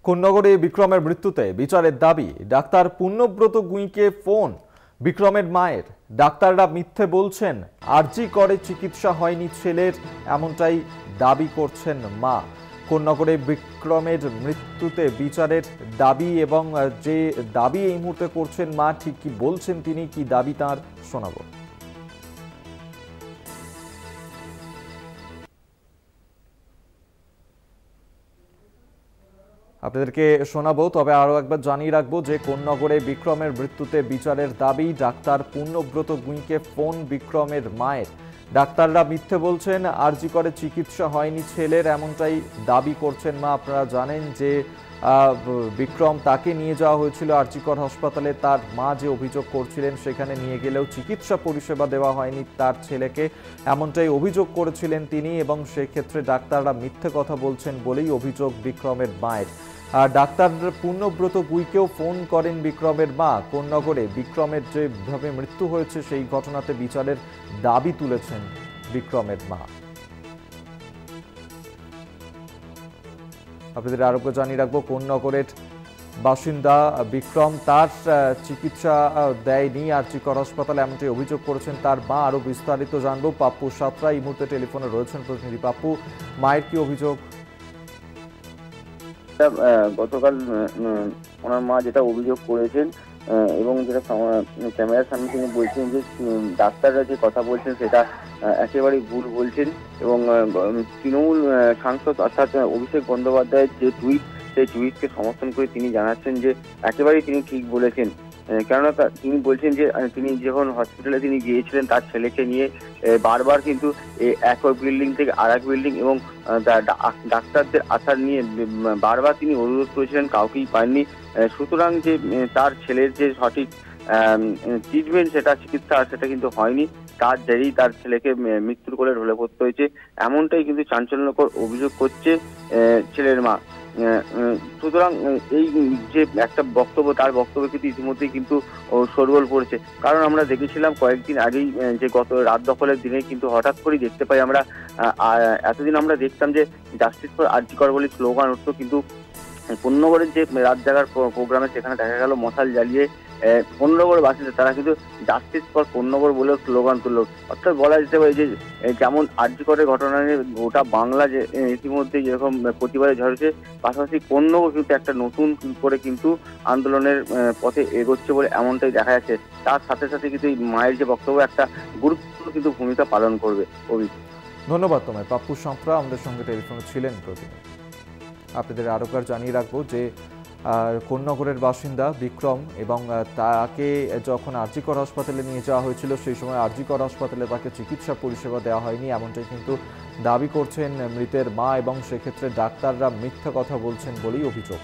কোন্নগরে বিক্রমের মৃত্যুতে বিচারের দাবি। ডাক্তার পুণ্যব্রত গুঁইকে ফোন বিক্রমের মায়ের। ডাক্তাররা মিথ্যে বলছেন, আরজি করে চিকিৎসা হয়নি ছেলের, এমনটাই দাবি করছেন মা। কোন্নগরে বিক্রমের মৃত্যুতে বিচারের দাবি এবং যে দাবি এই মুহূর্তে করছেন মা, ঠিক কি বলছেন তিনি, কি দাবি তার, শোনাবো। আপনাদেরকে শোনাবো, তবে আরো একবার জানিয়ে রাখবো যে কোন্নগরে বিক্রমের মৃত্যুতে বিচারের দাবি। ডাক্তার পুণ্যব্রত গুঁইকে ফোন বিক্রমের মায়ের। ডাক্তাররা মিথ্যে বলছেন, আরজি করে চিকিৎসা হয়নি ছেলের, এমনটাই দাবি করছেন মা। আপনারা জানেন যে বিক্রম তাকে নিয়ে যাওয়া হয়েছিল আরজিকর হাসপাতালে। তার মা যে অভিযোগ করছিলেন, সেখানে নিয়ে গেলেও চিকিৎসা পরিষেবা দেওয়া হয়নি তার ছেলেকে, এমনটাই অভিযোগ করেছিলেন তিনি। এবং সেক্ষেত্রে ডাক্তাররা মিথ্যে কথা বলছেন বলেই অভিযোগ বিক্রমের মায়ের। ডাক্তার পুণ্যব্রত গুঁইকেও ফোন করেন বিক্রমের মা। কোন্নগরে বিক্রমের যেভাবে মৃত্যু হয়েছে সেই ঘটনাতে বিচারের দাবি তুলেছেন বিক্রমের মা। আপনাদের আরোগ্য জানিয়ে রাখবো, কোন্নগরের বাসিন্দা বিক্রম, তার চিকিৎসা দেয়নি আরজিকর হাসপাতালে, এমনটি অভিযোগ করেছেন তার মা। আরো বিস্তারিত জানবো পাপ্পু সাঁতরা এই মুহূর্তে টেলিফোনে রয়েছেন প্রতিনিধি। পাপ্পু, মায়ের কি অভিযোগ? গতকাল ওনার মা যেটা অভিযোগ করেছেন এবং যেটা ক্যামেরার সামনে তিনি বলছেন যে ডাক্তাররা যে কথা বলছেন সেটা একেবারেই ভুল বলছেন। এবং তৃণমূল সাংসদ অর্থাৎ অভিষেক বন্দ্যোপাধ্যায়ের যে টুইট, সেই টুইটকে সমর্থন করে তিনি জানাচ্ছেন যে একেবারেই তিনি ঠিক বলেছেন। কেননা তিনি বলছেন যে তিনি যখন হসপিটালে তিনি গিয়েছিলেন তার ছেলেকে নিয়ে, বারবার কিন্তু এক বিল্ডিং থেকে আর এক বিল্ডিং এবং ডাক্তারদের আসার নিয়ে বারবার তিনি অনুরোধ করেছিলেন, কাউকেই পাননি। সুতরাং যে তার ছেলের যে সঠিক ট্রিটমেন্ট, সেটা চিকিৎসা সেটা কিন্তু হয়নি। তার জেরেই তার ছেলেকে মৃত্যুর কোলে ঢলে পড়তে হয়েছে, এমনটাই কিন্তু চাঞ্চল্যকর অভিযোগ করছে ছেলের মা। সুতরাং এই যে একটা বক্তব্য, তার বক্তব্য কিন্তু ইতিমধ্যেই কিন্তু শোরগোল পড়েছে। কারণ আমরা দেখেছিলাম কয়েকদিন আগেই যে গত রাত দখলের দিনে কিন্তু হঠাৎ করেই দেখতে পাই আমরা, এতদিন আমরা দেখতাম যে জাস্টিস ফর আরজি কর বলে স্লোগান উঠতো, কিন্তু কোন্নগরের যে রাত জাগার প্রোগ্রামে সেখানে দেখা গেল মশাল জ্বালিয়ে কোন্নগর বাসিন্দা তারা কিন্তু জাস্টিস ফর কোন্নগর বলেও স্লোগান তুলল। অর্থাৎ বলা যেতে পারে যে যেমন আরজি করের ঘটনা নিয়ে গোটা বাংলা যে ইতিমধ্যে যেরকম প্রতিবাদে ঝরেছে, পাশাপাশি কোন্নগর কিন্তু একটা নতুন করে কিন্তু আন্দোলনের পথে এগোচ্ছে বলে এমনটাই দেখা যাচ্ছে। তার সাথে সাথে কিন্তু এই মায়ের যে বক্তব্য একটা গুরুত্বপূর্ণ কিন্তু ভূমিকা পালন করবে। ধন্যবাদ তোমায় পাপ্পু সাঁতরা, আমাদের সঙ্গে টেলিফোনে ছিলেন প্রতিদিন। আপনাদের আরও একবার জানিয়ে রাখবো যে কোন্নগরের বাসিন্দা বিক্রম, এবং তাকে যখন আরজিকর হাসপাতালে নিয়ে যাওয়া হয়েছিল সেই সময় আরজিকর হাসপাতালে তাকে চিকিৎসা পরিষেবা দেওয়া হয়নি, এমনটাই কিন্তু দাবি করছেন মৃতের মা। এবং সেক্ষেত্রে ডাক্তাররা মিথ্যা কথা বলছেন বলেই অভিযোগ।